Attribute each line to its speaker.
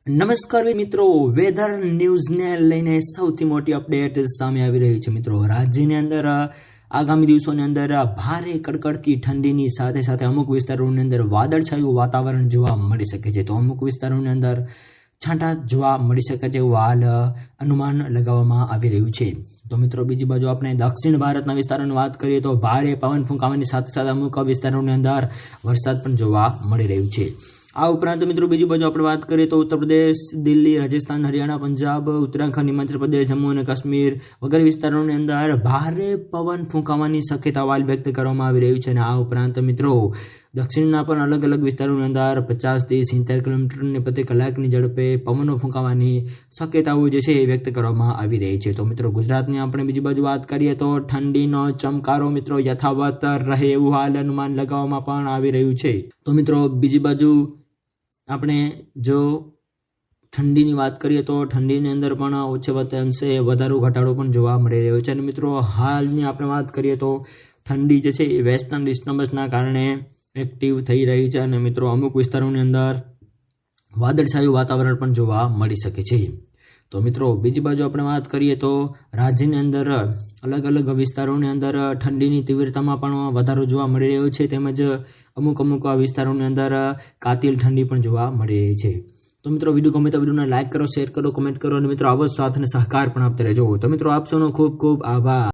Speaker 1: નમસ્કાર મિત્રો, વેધર ન્યૂઝને લઈને સૌથી મોટી અપડેટ સામે આવી રહી છે મિત્રો. રાજ્યની અંદર આગામી દિવસોની અંદર ભારે કડકડતી ઠંડીની સાથે સાથે અમુક વિસ્તારોની અંદર વાદળછાયું વાતાવરણ જોવા મળી શકે છે. તો અમુક વિસ્તારોની અંદર છાંટા જોવા મળી શકે છે એવું હાલ અનુમાન લગાવવામાં આવી રહ્યું છે. તો મિત્રો બીજી બાજુ આપણે દક્ષિણ ભારતના વિસ્તારોની વાત કરીએ તો ભારે પવન ફૂંકાવાની સાથે સાથે અમુક વિસ્તારોની અંદર વરસાદ પણ જોવા મળી રહ્યું છે. આ ઉપરાંત મિત્રો બીજી બાજુ આપણે વાત કરીએ તો ઉત્તર પ્રદેશ, દિલ્હી, રાજસ્થાન, હરિયાણા, પંજાબ, ઉત્તરાખંડ, હિમાચલ પ્રદેશ, જમ્મુ અને કાશ્મીર વગેરે વિસ્તારોની અંદર ભારે પવન ફૂંકાવાની શક્યતા હાલ વ્યક્ત કરવામાં આવી રહી છે. અને આ ઉપરાંત મિત્રો દક્ષિણના પણ અલગ અલગ વિસ્તારોની અંદર 50થી 70 કિલોમીટર પ્રતિ કલાકની ઝડપે પવનો ફૂંકાવાની શક્યતાઓ જે છે એ વ્યક્ત કરવામાં આવી રહી છે. તો મિત્રો ગુજરાતની આપણે બીજી બાજુ વાત કરીએ તો ઠંડીનો ચમકારો મિત્રો યથાવત રહે એવું હાલ અનુમાન લગાવવામાં પણ આવી રહ્યું છે. તો મિત્રો બીજી બાજુ આપણે જો ઠંડીની વાત કરીએ તો ઠંડીની અંદર પણ ઓછે વત્તે અંશે વધારો ઘટાડો પણ જોવા મળી રહ્યો છે. અને મિત્રો હાલની આપણે વાત કરીએ તો ઠંડી જે છે એ વેસ્ટર્ન ડિસ્ટર્બન્સના કારણે એક્ટિવ થઈ રહી છે. અને મિત્રો અમુક વિસ્તારોની અંદર વાદળછાયું વાતાવરણ પણ જોવા મળી શકે છે. તો મિત્રો બીજી બાજુ આપણે વાત કરીએ તો રાજ્યની અંદર અલગ અલગ વિસ્તારોની અંદર ઠંડીની તીવ્રતામાં પણ વધારો જોવા મળી રહ્યો છે. તેમજ અમુક વિસ્તારોની અંદર કાતિલ ઠંડી પણ જોવા મળી રહી છે. તો મિત્રો વિડીયો ગમે તો વિડીયોને લાઇક કરો, શેર કરો, કમેન્ટ કરો અને મિત્રો આવો સાથ અને સહકાર પણ આપતા રહેજો. તો મિત્રો આપ સૌનો ખૂબ ખૂબ આભાર.